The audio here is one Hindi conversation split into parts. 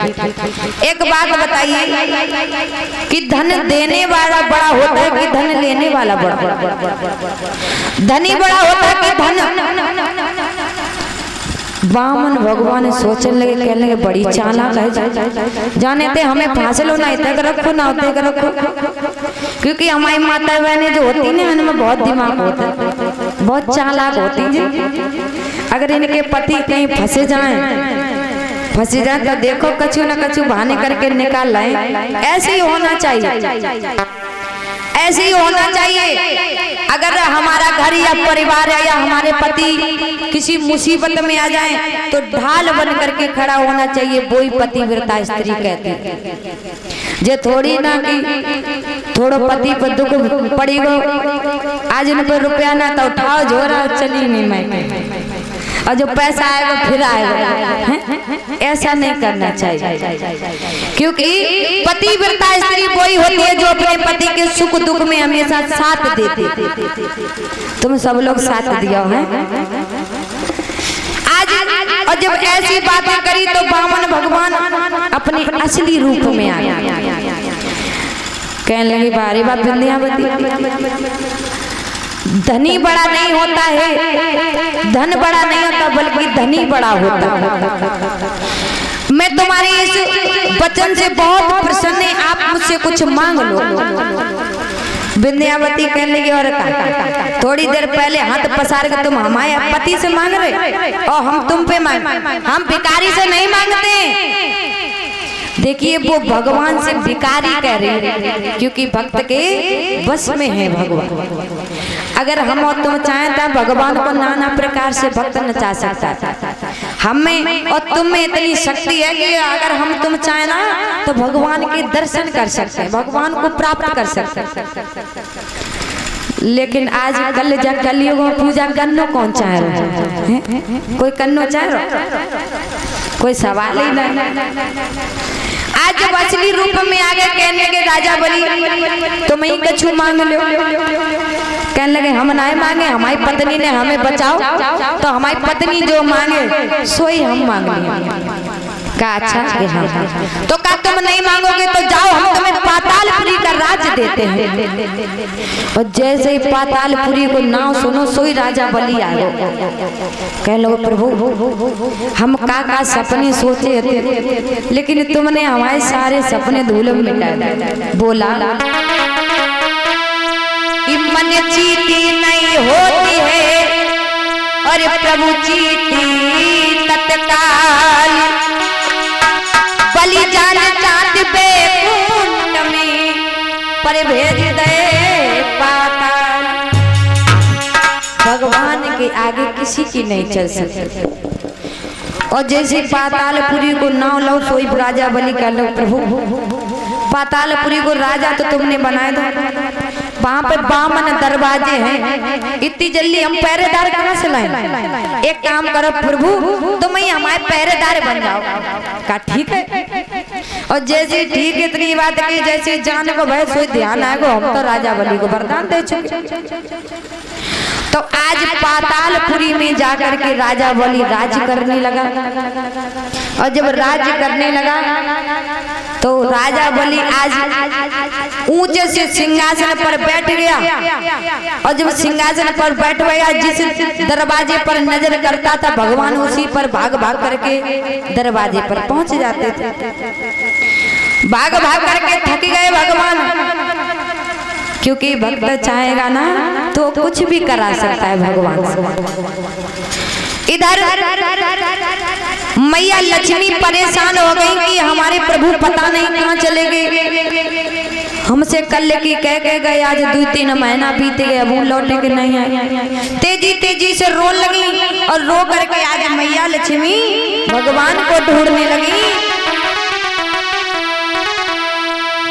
एक बात बताइए कि धन देने वाला बड़ा होता है कि धन लेने वाला बड़ा? धनी बड़ा होता है कि धन? वामन भगवान सोचने लगे, कहने लगे बड़ी चालाक है, जाने थे हमें फांसल होना इतना कर रखो ना होते कर रखो, क्योंकि हमारी माता बहनें जो होती है उनमें बहुत दिमाग होता है, बहुत चालाक होती है। अगर इनके पति कहीं फंसे जाए तो देखो कछु न कछु बहाने करके निकाल लाए। ऐसे ही होना चाहिए, ऐसे ही होना चाहिए। अगर हमारा घर या परिवार है या हमारे पति किसी मुसीबत में आ जाए तो ढाल बन करके खड़ा होना चाहिए, वो ही पतिव्रता स्त्री कहते हैं। जे थोड़ी ना कि थोड़ो पति पर दुख पड़ी गो, आज उन पर रुपया ना तो उठाओ झोरा चली नहीं मैं, और जो पैसा आएगा फिर आएगा। ऐसा नहीं करना चाहिए, क्योंकि पतिव्रता स्त्री वही होती है जो अपने पति के सुख दुख में हमेशा साथ देती। तुम सब लोग साथ दिया है आज। और जब ऐसी बातें करी तो वामन भगवान अपने असली रूप में आ गए। कहने लगे बारे बाप विंध्यावती, धनी बड़ा नहीं होता है, धन बड़ा नहीं होता बल्कि धनी बड़ा होता है। मैं तुम्हारे इस वचन से बहुत प्रसन्न है, आप मुझसे कुछ मांग लो। विंध्यावती कहने लगी और थोड़ी देर पहले हाथ पसार के तुम हमारे पति से मांग रहे और हम तुम पे मांग, हम भिखारी से नहीं मांगते। देखिए वो भगवान से भिखारी कह रहे हैं, क्योंकि भक्त के बस में है भगवान। अगर हम और तुम चाहें तो भगवान को नाना प्रकार से भक्त नचा सकता है। हमें और तुम में इतनी शक्ति है कि अगर हम तुम चाहें ना तो भगवान के दर्शन कर सकते हैं, भगवान को प्राप्त कर सकते हैं। लेकिन आज कल जब कलयुग में पूजा कन्नो कौन चाह रहा है? कोई कन्नो चाह रहा? कोई सवाल ही नहीं। आज जब असली रूप में आ गए, कहने लगे राजा बलि तुम ही कछु मांग लो। कहने लगे हम ना मांगे, हमारी पत्नी ने हमें बचाओ, तो हमारी पत्नी जो मांगे सोई हम मांग लिए। का अच्छा हाँ। तो का तुम नहीं मांगोगे तो जाओ हम तुम्हें पातालपुरी का राज देते हैं। और जैसे ही पातालपुरी को नाम सुनो सोई राजा बलि आ गए। कह लो प्रभु हम का सपने सोचे थे, लेकिन तुमने हमारे सारे सपने धूल में मिटा दिए। बोला कि मन जीती नहीं होती है और प्रभु जीती तत्काल, बलि जान चाँद पे कुंड में पर भेज दे पाताल। भगवान के आगे किसी की नहीं चल सकती। और जैसे पातालपुरी को नाव लो सोई राजा बलि कर लो। प्रभु पातालपुरी को राजा तो तुमने बनाए दो, वहां पे 52 दरवाजे हैं, इतनी जल्दी हम पहरेदार कहाँ से लाएं? एक काम करो प्रभु तुम ही हमारे पहरेदार बन जाओ। का ठीक है। और जैसे ठीक इतनी बात की, जैसे जान को भय सोई ध्यान आएगा, हम तो राजा बलि को वरदान दे चुके। तो आज पातालपुरी में जाकर के राजा बलि राज करने लगा। और जब राज करने लगा तो राजा बलि आज ऊंचे से सिंहासन पर बैठ गया। और जब सिंहासन पर बैठ गया, जिस दरवाजे पर नजर करता था भगवान उसी पर भाग भाग करके दरवाजे पर पहुंच जाते थे। भाग भाग करके थक गए भगवान, क्योंकि भक्त चाहेगा ना तो कुछ भी करा सकता है भगवान से। इधर मैया लक्ष्मी परेशान हो गई कि हमारे प्रभु पता नहीं कहाँ चले गए, हमसे कल की कह के गए, आज 2-3 महीना बीत गए, अब लौटे के नहीं आए। तेजी तेजी से रो लगी और रो करके आज मैया लक्ष्मी भगवान को ढूंढने लगी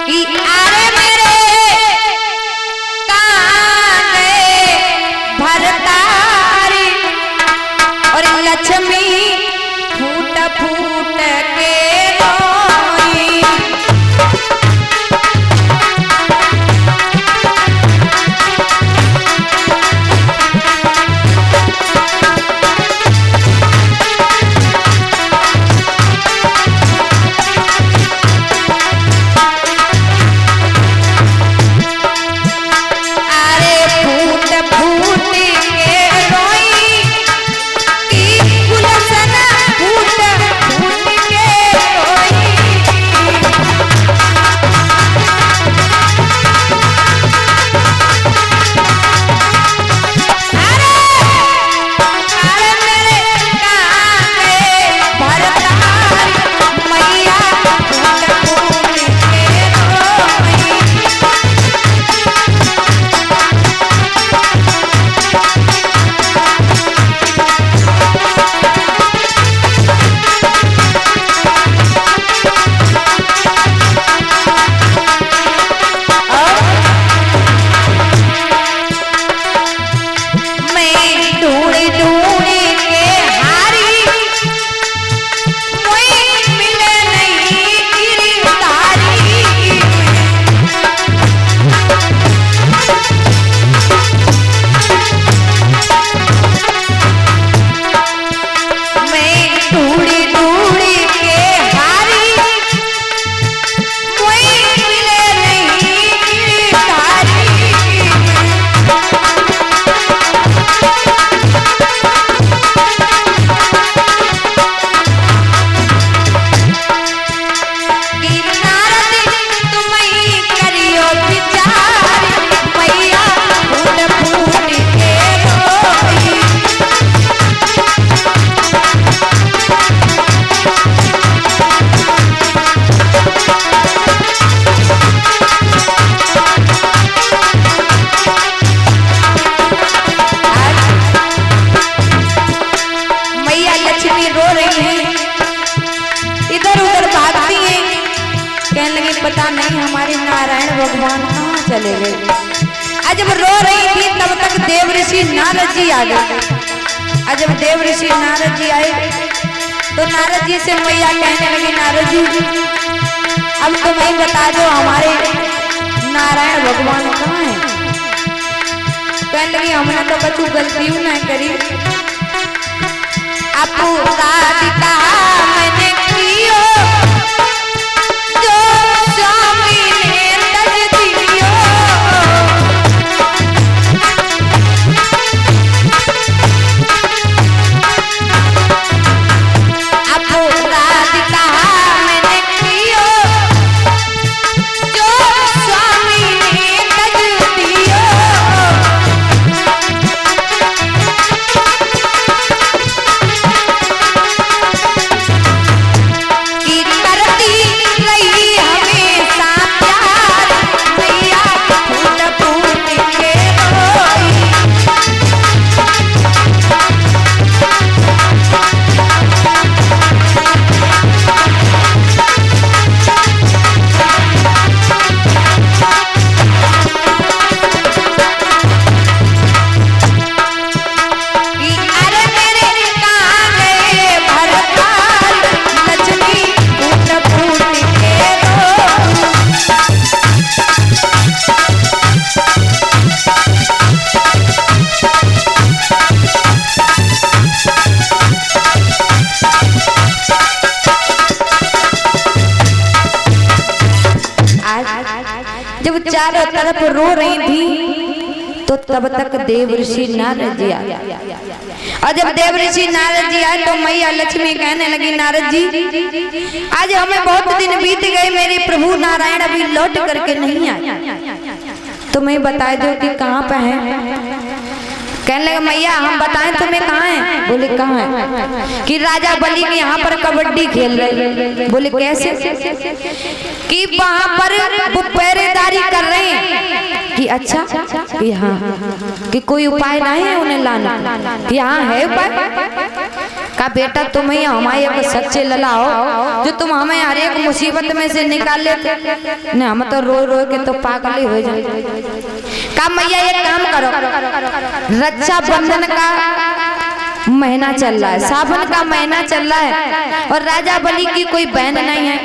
कि अरे मेरे भरतारी और लक्ष्मी फूट फूट के रोई। पता नहीं हमारे नारायण भगवान कहाँ चले गए। आज जब रो रही थी तब तक देव ऋषि नारद जी आ गए। आज जब देव ऋषि नारद जी आए तो नारद जी से मैया कहने लगी, नारद जी अब तुम ही बता दो हमारे नारायण भगवान कहाँ हैं। कहने लगी हमने तो कछु गलती नहीं करी, अपराध कहा मैंने कियो जो स्वामी ने तज दियो। अपराध कहा मैंने कियो जो स्वामी ने तज दियो। जब चारों तरफ रो रही थी तो तब तक देव ऋषि नारद जी आए। और जब देव ऋषि नारद जी आए तो मैया लक्ष्मी कहने लगी, नारद जी आज हमें बहुत दिन बीत गए, मेरे प्रभु नारायण अभी लौट करके नहीं आए, तो मैं बता दो कि कहाँ पे है। कहने लगे मैया हम बताएं तुम्हें कहाँ है। बोले कहाँ है। कि राजा बलि के यहाँ पर कबड्डी खेल रहे। बोले कैसे। कि वहाँ पर वो पहरेदारी कर रहे हैं। कि अच्छा कि हाँ कि कोई उपाय नहीं है उन्हें लाना। कि हाँ है उपाय। का बेटा तुम ही हमारे एक सच्चे लला हो जो तुम हमें हर एक मुसीबत में से निकाल लेते न, हम तो रो रो के तो पागल ही हो जाए। का मैया एक काम करो, रक्षा बंधन का महीना चल रहा है, सावन का महीना चल रहा है और राजा बलि की कोई बहन नहीं है।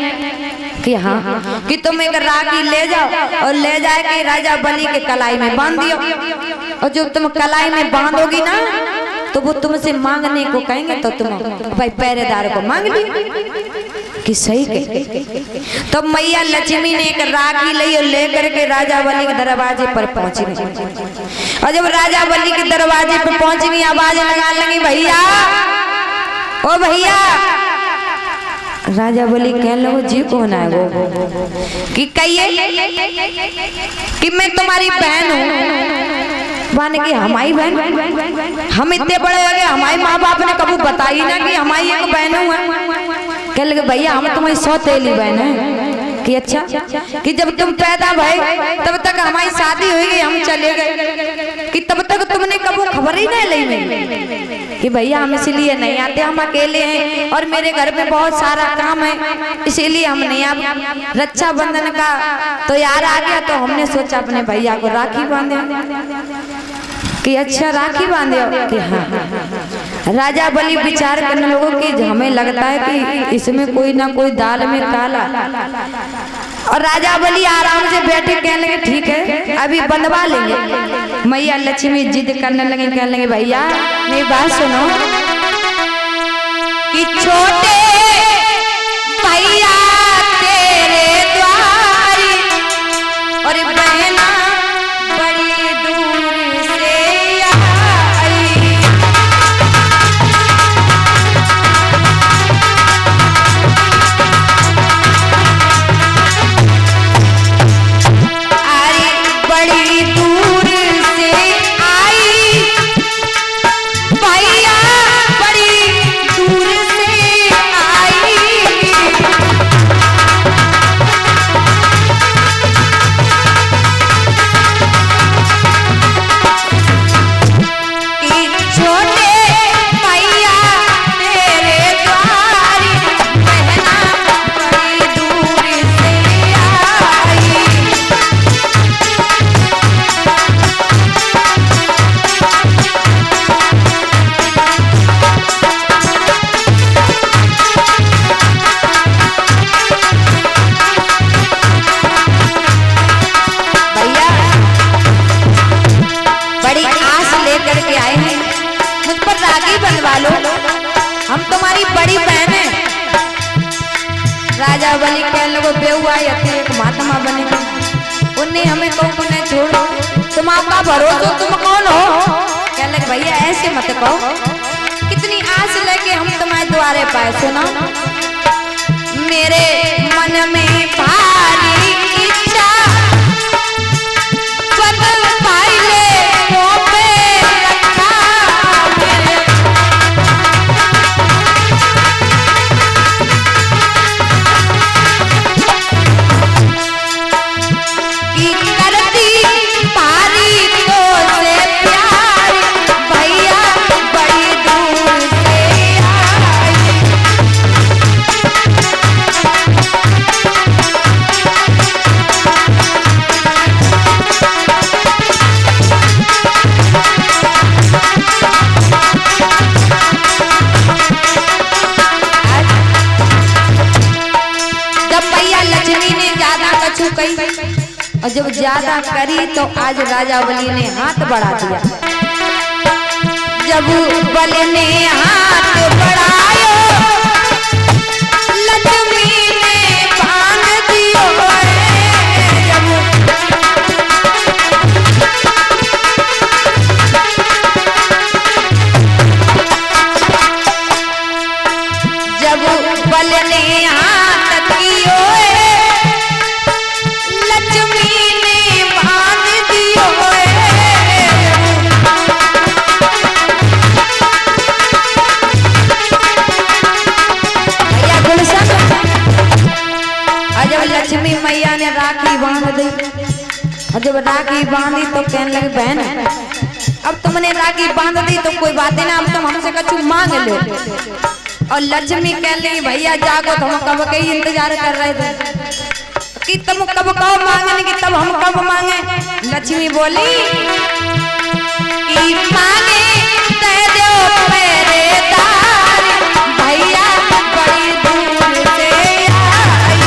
कि हाँ कि तुम एक राखी ले जाओ और ले जाए कि राजा बलि के कलाई में बांध दियो, और जब तुम कलाई में बांधोगी ना तो वो तुमसे मांगने को कहेंगे तो तुम भाई पहरेदार को मांग लियो। कि सही के तो मैया लक्ष्मी ने एक राखी ली और लेकर के राजा बलि के दरवाजे पर पहुंची। और जब राजा बलि के दरवाजे पर पहुंची आवाज लगा लगी, भैया ओ भैया। राजा बलि कह लो जी कौन है वो। कि कहिए कि मैं तुम्हारी बहन हूँ। माने कि हमारी बहन, हम इतने बड़े हो गए हमारे माँ बाप ने कभी बताई ना कि हमारी एक बहन है। कह लगे भैया हम तुम्हारी सौतेली बहन है। कि अच्छा कि जब तुम पैदा भय तब तक हमारी शादी हो गई, हम चले गए। कि तब तक तुमने कभी खबर ही नहीं ली मेरी। कि भैया हम इसलिए नहीं आते, हम अकेले हैं और मेरे घर में बहुत सारा काम है इसीलिए हम नहीं आ। रक्षा बंधन का तो यार आ गया तो हमने सोचा अपने भैया को राखी बांधे। कि अच्छा राखी बांधे। कि हाँ। राजा बलि विचार करने लोगों की हमें लगता है कि इसमें कोई ना कोई दाल में काला। और राजा बलि आराम से बैठे कहने लगे ठीक है अभी बंधवा लेंगे। मैया लक्ष्मी जिद करने लगे, कहने लगे भैया मेरी बात सुनो कि छोटे भैया तेरे द्वारी और बहना बड़ी दूर से आई। अरे बड़ी दूर से आई भैया, बड़ी दूर से राजा बलि कह लगो बेहुआ एक महात्मा बने उन्हें हमें कहो नहीं छोड़ो तुम आपका भरोसा तुम कौन हो? कह लगे भैया ऐसे मत कहो, कितनी आस लेके हम तुम्हारे द्वारे पाए। सुनो मेरे मन में भारी इच्छा पद पाई ले मुँह पे रखा की करती पारी तो से प्यार भैया बड़ी दूर से आई। जब भैया लक्ष्मी ने ज्यादा कछु कही और जब ज्यादा करी तो आज राजा बलि ने हाथ बढ़ा दिया। जब बलि ने हाथ बढ़ायो लक्ष्मी ने बांध दियो जब बलि ने हाथ कियो लक्ष्मी ने बांध दियो भैया गुलशन। और जब लक्ष्मी मैया ने राखी बांध दी और जब राखी बांधी तो कहने लगे बहन अब तुमने राखी बांध दी तो कोई बात नहीं ना, अब तुम हमसे कछु मांग लो। और लक्ष्मी कह ली भैया जागो तो हम कब के इंतजार कर रहे थे कि तुम कब कहो मांगने की तब हम कब मांगे। लक्ष्मी बोली कि मांगे दे दो पहरेदार भैया बड़ी दूर से आई।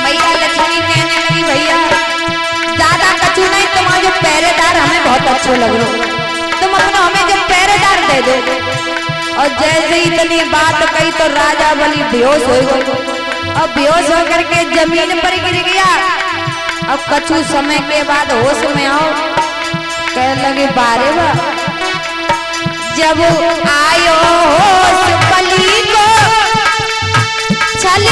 भैया लक्ष्मी कहने लगी भैया ज्यादा कछु नहीं, तुम्हारा जो पहरेदार हमें बहुत अच्छे लग रहे, तुम अपना हमें जो पहरेदार दे दो। और जैसे ही इतनी बात कही तो राजा बलि बेहोश हो गया और बेहोश होकर के जमीन पर गिर गया। अब कछु समय के बाद होश में आओ कहने लगे बारे बा जब आयो होश बलि को छल